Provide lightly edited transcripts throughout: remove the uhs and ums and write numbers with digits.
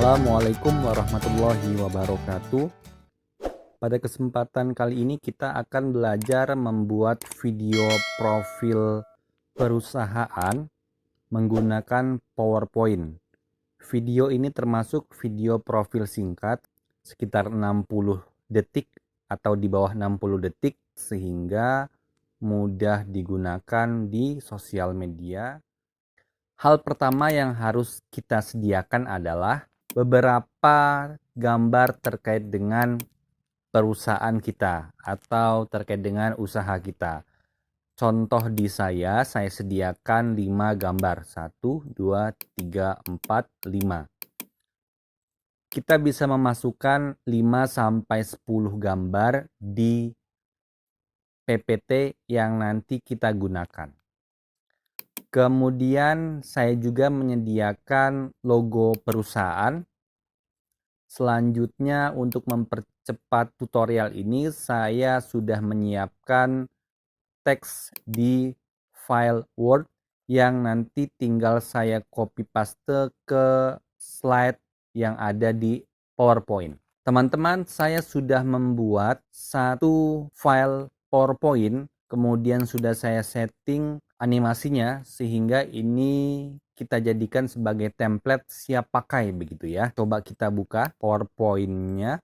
Assalamualaikum warahmatullahi wabarakatuh. Pada kesempatan kali ini kita akan belajar membuat video profil perusahaan menggunakan PowerPoint. Video ini termasuk video profil singkat sekitar 60 detik atau di bawah 60 detik sehingga mudah digunakan di sosial media. Hal pertama yang harus kita sediakan adalah beberapa gambar terkait dengan perusahaan kita atau terkait dengan usaha kita. Contoh di saya sediakan 5 gambar. 1, 2, 3, 4, 5. Kita bisa memasukkan 5-10 gambar di PPT yang nanti kita gunakan. Kemudian saya juga menyediakan logo perusahaan. Selanjutnya untuk mempercepat tutorial ini saya sudah menyiapkan teks di file Word yang nanti tinggal saya copy paste ke slide yang ada di PowerPoint. Teman-teman, saya sudah membuat satu file PowerPoint, kemudian sudah saya setting animasinya sehingga ini kita jadikan sebagai template siap pakai begitu ya. Coba kita buka PowerPoint-nya.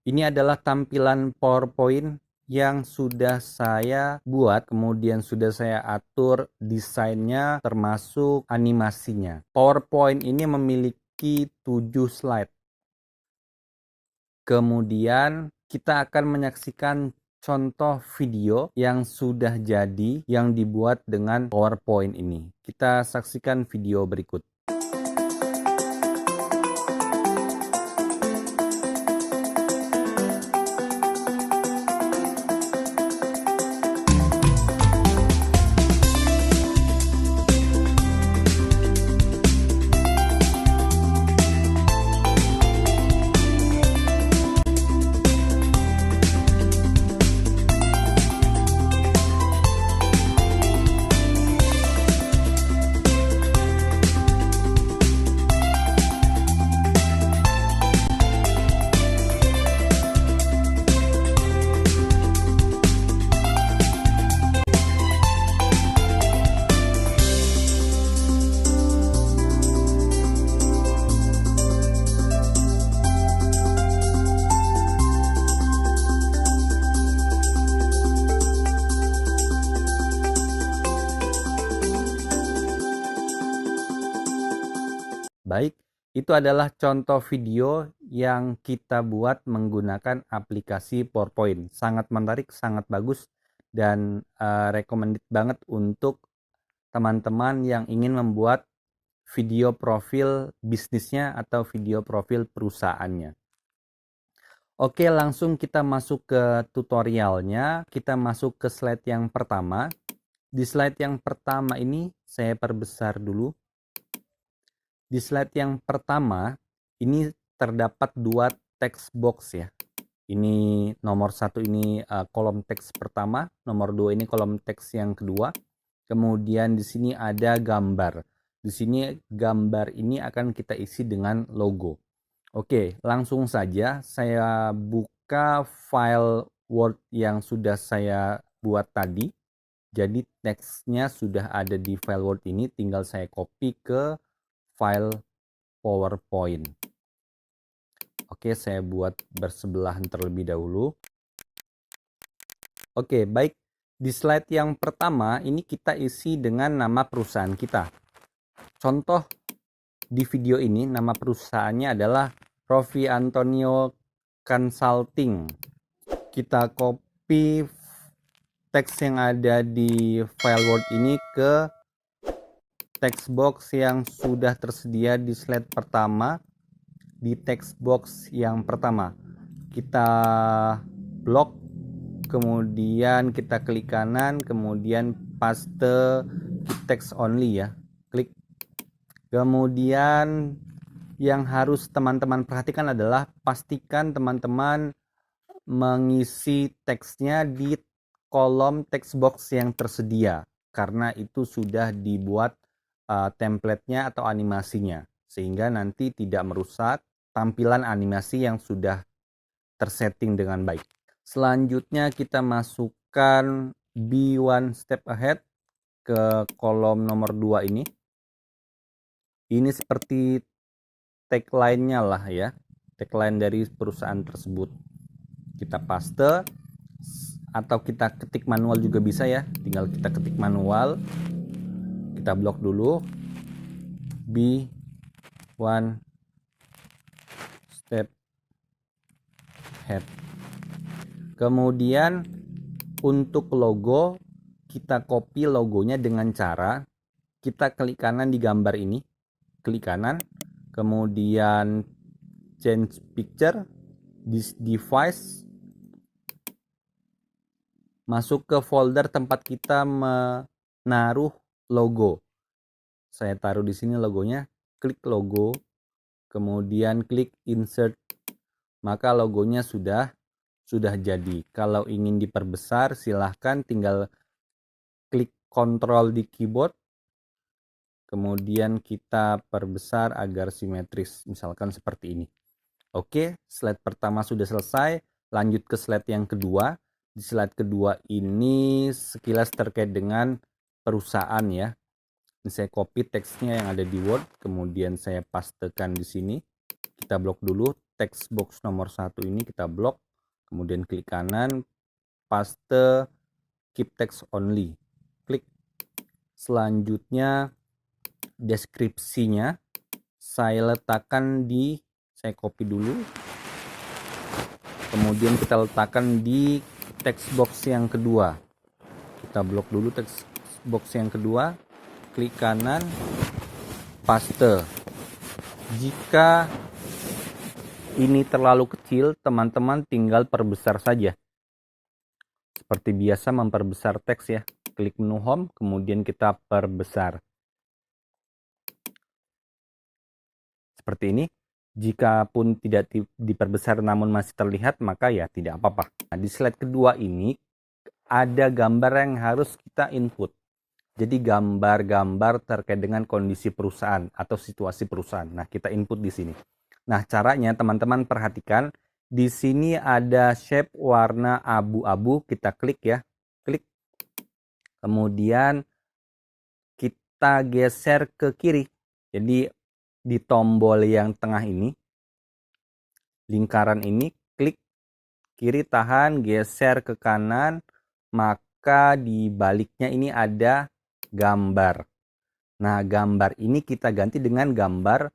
Ini adalah tampilan PowerPoint yang sudah saya buat, kemudian sudah saya atur desainnya termasuk animasinya. PowerPoint ini memiliki 7 slide. Kemudian kita akan menyaksikan contoh video yang sudah jadi yang dibuat dengan PowerPoint ini. Kita saksikan video berikut. Baik, itu adalah contoh video yang kita buat menggunakan aplikasi PowerPoint. Sangat menarik, sangat bagus, dan recommended banget untuk teman-teman yang ingin membuat video profil bisnisnya atau video profil perusahaannya. Oke, langsung kita masuk ke tutorialnya. Kita masuk ke slide yang pertama. Di slide yang pertama ini saya perbesar dulu. Di slide yang pertama, ini terdapat 2 text box ya. Ini nomor 1 ini kolom teks pertama, nomor 2 ini kolom teks yang kedua. Kemudian di sini ada gambar. Di sini gambar ini akan kita isi dengan logo. Oke, langsung saja saya buka file Word yang sudah saya buat tadi. Jadi teksnya sudah ada di file Word ini, tinggal saya copy ke file PowerPoint. Oke, saya buat bersebelahan terlebih dahulu. Oke, baik. Di slide yang pertama ini kita isi dengan nama perusahaan kita. Contoh di video ini nama perusahaannya adalah Rovi Antonio Consulting. Kita copy teks yang ada di file Word ini ke text box yang sudah tersedia di slide pertama. Di text box yang pertama kita blok, kemudian kita klik kanan, kemudian paste text only ya, klik. Kemudian yang harus teman-teman perhatikan adalah pastikan teman-teman mengisi teksnya di kolom text box yang tersedia, karena itu sudah dibuat template-nya atau animasinya. sehingga nanti tidak merusak tampilan animasi yang sudah tersetting dengan baik. Selanjutnya kita masukkan be one step ahead ke kolom nomor 2 ini. Ini seperti tagline-nya lah ya, tagline dari perusahaan tersebut. Kita paste atau kita ketik manual juga bisa ya, tinggal kita ketik manual, kita blok dulu be one step ahead. Kemudian untuk logo, kita copy logonya dengan cara kita klik kanan di gambar ini, klik kanan, kemudian change picture, this device, masuk ke folder tempat kita menaruh logo. Saya taruh di sini logonya, klik logo, kemudian klik insert, maka logonya sudah jadi. Kalau ingin diperbesar, silahkan tinggal klik Ctrl di keyboard, kemudian kita perbesar agar simetris, misalkan seperti ini. Oke, slide pertama sudah selesai, lanjut ke slide yang kedua. Di slide kedua ini sekilas terkait dengan perusahaan ya. Ini saya copy teksnya yang ada di Word, kemudian saya pastekan di sini. Kita blok dulu, text box nomor 1 ini kita blok, kemudian klik kanan, paste, keep text only, klik. Selanjutnya deskripsinya saya letakkan saya copy dulu, kemudian kita letakkan di text box yang kedua. Kita blok dulu text box yang kedua, klik kanan, paste. Jika ini terlalu kecil, teman-teman tinggal perbesar saja. Seperti biasa memperbesar teks ya, klik menu home, kemudian kita perbesar. Seperti ini. Jika pun tidak diperbesar namun masih terlihat, maka ya tidak apa-apa. Nah, di slide kedua ini ada gambar yang harus kita input. Jadi gambar-gambar terkait dengan kondisi perusahaan atau situasi perusahaan. Nah, kita input di sini. Nah, caranya teman-teman perhatikan, di sini ada shape warna abu-abu, kita klik ya. Klik. Kemudian kita geser ke kiri. Jadi di tombol yang tengah ini, lingkaran ini, klik kiri, tahan, geser ke kanan, maka di baliknya ini ada gambar. Nah, gambar ini kita ganti dengan gambar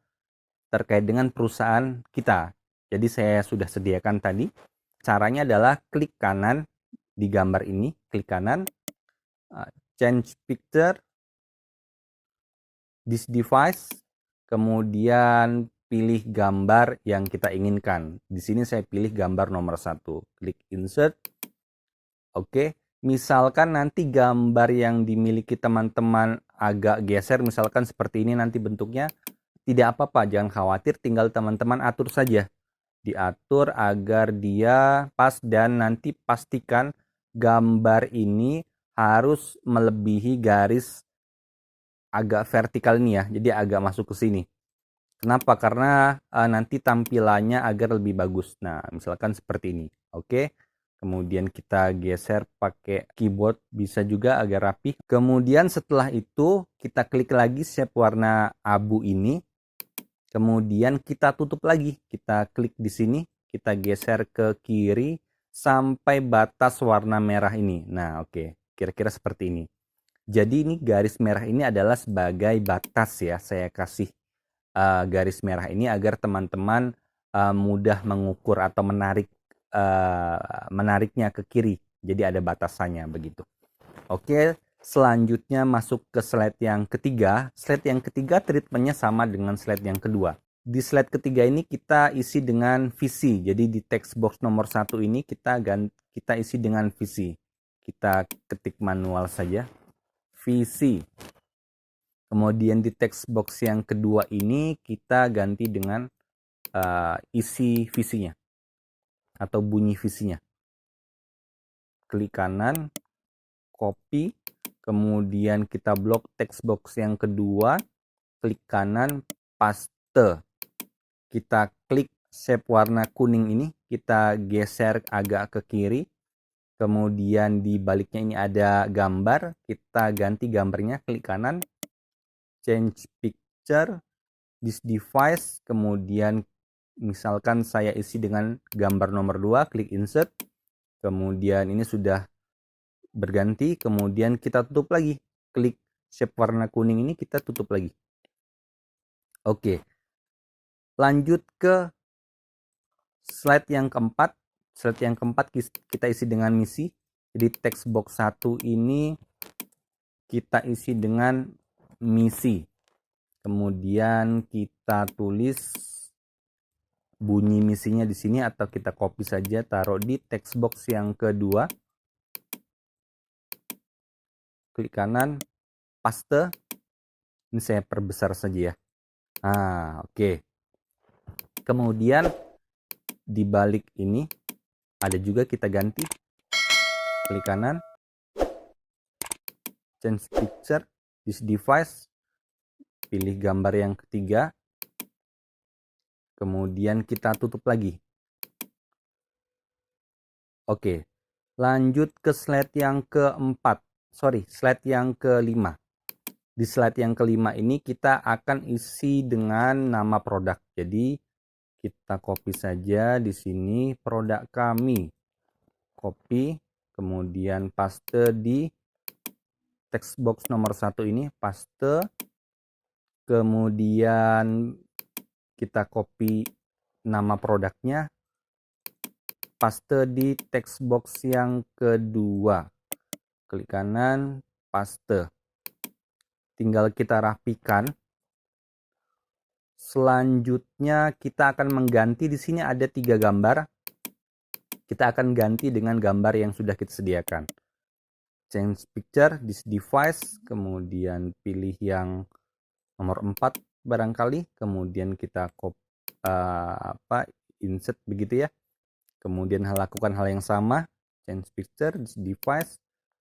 terkait dengan perusahaan kita. Jadi saya sudah sediakan tadi. Caranya adalah klik kanan di gambar ini, klik kanan, change picture, this device, kemudian pilih gambar yang kita inginkan. Di sini saya pilih gambar nomor 1. Klik insert. Oke, misalkan nanti gambar yang dimiliki teman-teman agak geser, misalkan seperti ini nanti bentuknya, tidak apa-apa, jangan khawatir, tinggal teman-teman atur saja. Diatur agar dia pas dan nanti pastikan gambar ini harus melebihi garis agak vertikal ini ya, jadi agak masuk ke sini. Kenapa? Karena nanti tampilannya agar lebih bagus. Nah, misalkan seperti ini. Oke. Kemudian kita geser pakai keyboard, bisa juga agar rapi. Kemudian setelah itu kita klik lagi shape warna abu ini. Kemudian kita tutup lagi. Kita klik di sini, kita geser ke kiri sampai batas warna merah ini. Nah, oke. Kira-kira seperti ini. Jadi ini garis merah ini adalah sebagai batas ya. Saya kasih garis merah ini agar teman-teman mudah mengukur atau menariknya ke kiri. Jadi ada batasannya begitu. Oke, selanjutnya masuk ke slide yang ketiga. Slide yang ketiga treatmentnya sama dengan slide yang kedua. Di slide ketiga ini kita isi dengan visi. Jadi di text box nomor 1 ini kita isi dengan visi. Kita ketik manual saja. Visi. Kemudian di text box yang kedua ini kita ganti dengan isi visinya atau bunyi visinya. Klik kanan, copy, kemudian kita blok text box yang kedua, klik kanan, paste paste. Kita klik shape warna kuning ini, kita geser agak ke kiri. Kemudian di baliknya ini ada gambar, kita ganti gambarnya, klik kanan, change picture, this device, kemudian misalkan saya isi dengan gambar nomor 2, klik insert, kemudian ini sudah berganti, kemudian kita tutup lagi, klik shape warna kuning ini, kita tutup lagi. Oke, lanjut ke slide yang keempat. Slide yang keempat kita isi dengan misi. Jadi text box 1 ini kita isi dengan misi. Kemudian kita tulis bunyi misinya di sini, atau kita copy saja, taruh di text box yang kedua. Klik kanan, paste. Ini saya perbesar saja ya. Nah, oke. Kemudian di balik ini ada juga, kita ganti, klik kanan, change picture, this device, pilih gambar yang ketiga, kemudian kita tutup lagi. Oke, lanjut ke slide yang keempat, slide yang kelima. Di slide yang kelima ini kita akan isi dengan nama produk. Jadi kita copy saja di sini produk kami, copy, kemudian paste di text box nomor 1 ini, paste, kemudian kita copy nama produknya, paste di text box yang kedua, klik kanan, paste. Tinggal kita rapikan. Selanjutnya kita akan mengganti, di sini ada 3 gambar. Kita akan ganti dengan gambar yang sudah kita sediakan. Change picture, this device, kemudian pilih yang nomor 4 barangkali, kemudian kita insert begitu ya. Kemudian lakukan hal yang sama, change picture, this device,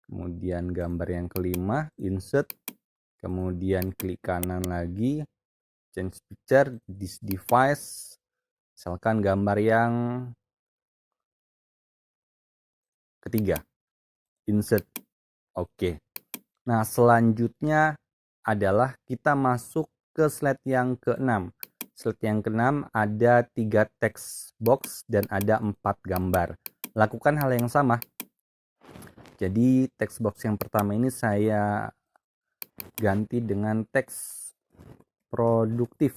kemudian gambar yang kelima, insert, kemudian klik kanan lagi, change picture, this device, misalkan gambar yang ketiga, insert. Oke. Nah, selanjutnya adalah kita masuk ke slide yang ke-6. Slide yang ke-6 ada 3 text box dan ada 4 gambar. Lakukan hal yang sama. Jadi text box yang pertama ini saya ganti dengan teks produktif.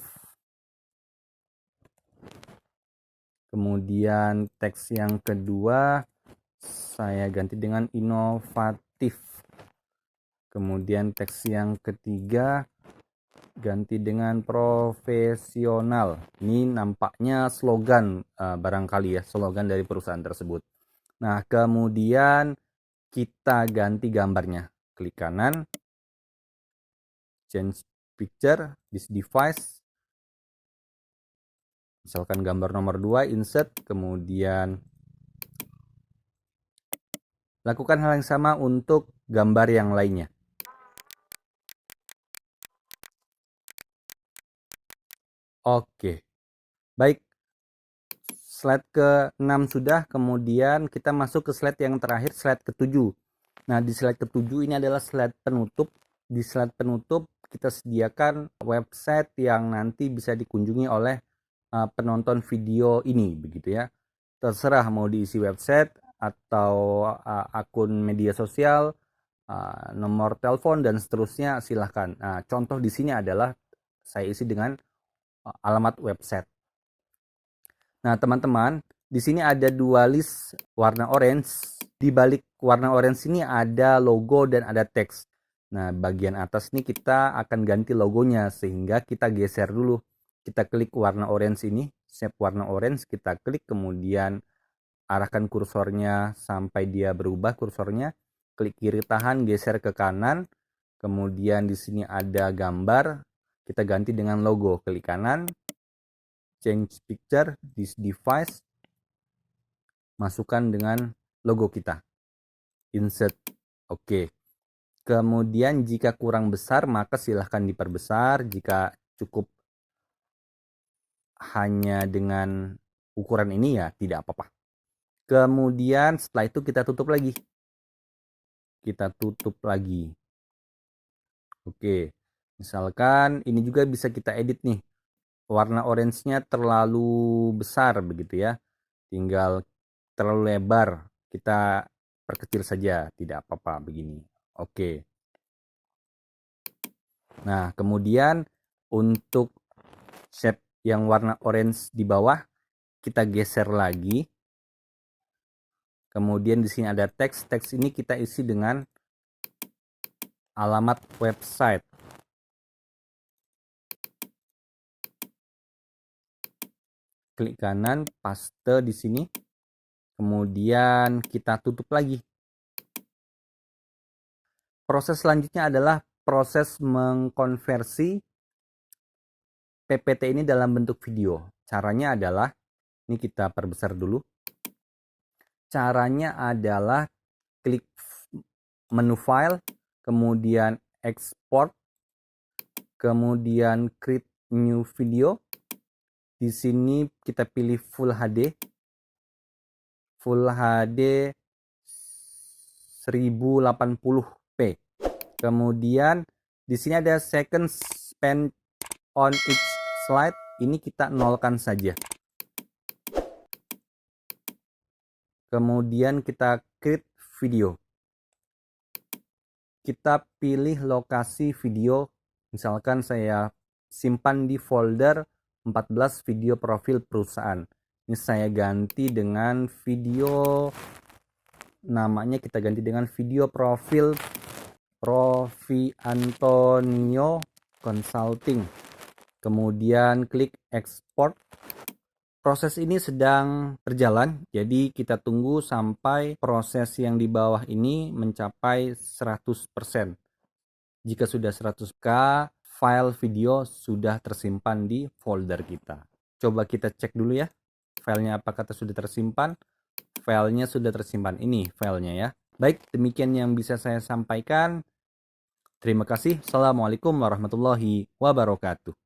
Kemudian teks yang kedua saya ganti dengan inovatif. Kemudian teks yang ketiga ganti dengan profesional. Ini nampaknya slogan barangkali ya, slogan dari perusahaan tersebut. Nah, kemudian kita ganti gambarnya. Klik kanan, change picture, this device, misalkan gambar nomor 2, insert, kemudian lakukan hal yang sama untuk gambar yang lainnya. Oke, baik, slide ke-6 sudah, kemudian kita masuk ke slide yang terakhir, slide ke-7. Nah, di slide ke-7 ini adalah slide penutup. Di slide penutup kita sediakan website yang nanti bisa dikunjungi oleh penonton video ini, begitu ya. Terserah mau diisi website atau akun media sosial, nomor telepon dan seterusnya, silahkan. Nah, contoh di sini adalah saya isi dengan alamat website. Nah, teman-teman, di sini ada 2 list warna orange. Di balik warna orange ini ada logo dan ada teks. Nah, bagian atas ini kita akan ganti logonya, sehingga kita geser dulu. Kita klik warna orange ini, shape warna orange, kita klik, kemudian arahkan kursornya sampai dia berubah kursornya. Klik kiri tahan, geser ke kanan. Kemudian di sini ada gambar, kita ganti dengan logo. Klik kanan, change picture, this device, masukkan dengan logo kita, insert. Oke. Kemudian jika kurang besar maka silahkan diperbesar, jika cukup hanya dengan ukuran ini ya tidak apa-apa. Kemudian setelah itu kita tutup lagi. Oke, misalkan ini juga bisa kita edit nih. Warna orange-nya terlalu besar begitu ya. Tinggal terlalu lebar, kita perkecil saja, tidak apa-apa begini. Oke. Nah, kemudian untuk shape yang warna orange di bawah kita geser lagi. Kemudian di sini ada teks. Teks ini kita isi dengan alamat website. Klik kanan, paste di sini. Kemudian kita tutup lagi. Proses selanjutnya adalah proses mengkonversi PPT ini dalam bentuk video. Caranya adalah, ini kita perbesar dulu. Caranya adalah klik menu file, kemudian export, kemudian create new video. Di sini kita pilih Full HD. Full HD 1080p. Kemudian di sini ada second spend on each slide. Ini kita nolkan saja. Kemudian kita create video. Kita pilih lokasi video. Misalkan saya simpan di folder 14 video profil perusahaan. Ini saya ganti dengan video, namanya kita ganti dengan video profil Profi Antonio Consulting. Kemudian klik export. Proses ini sedang berjalan, jadi kita tunggu sampai proses yang di bawah ini mencapai 100%. Jika sudah 100k, file video sudah tersimpan di folder kita. Coba kita cek dulu ya, filenya apakah sudah tersimpan. Filenya sudah tersimpan, ini filenya ya. Baik, demikian yang bisa saya sampaikan. Terima kasih. Assalamualaikum warahmatullahi wabarakatuh.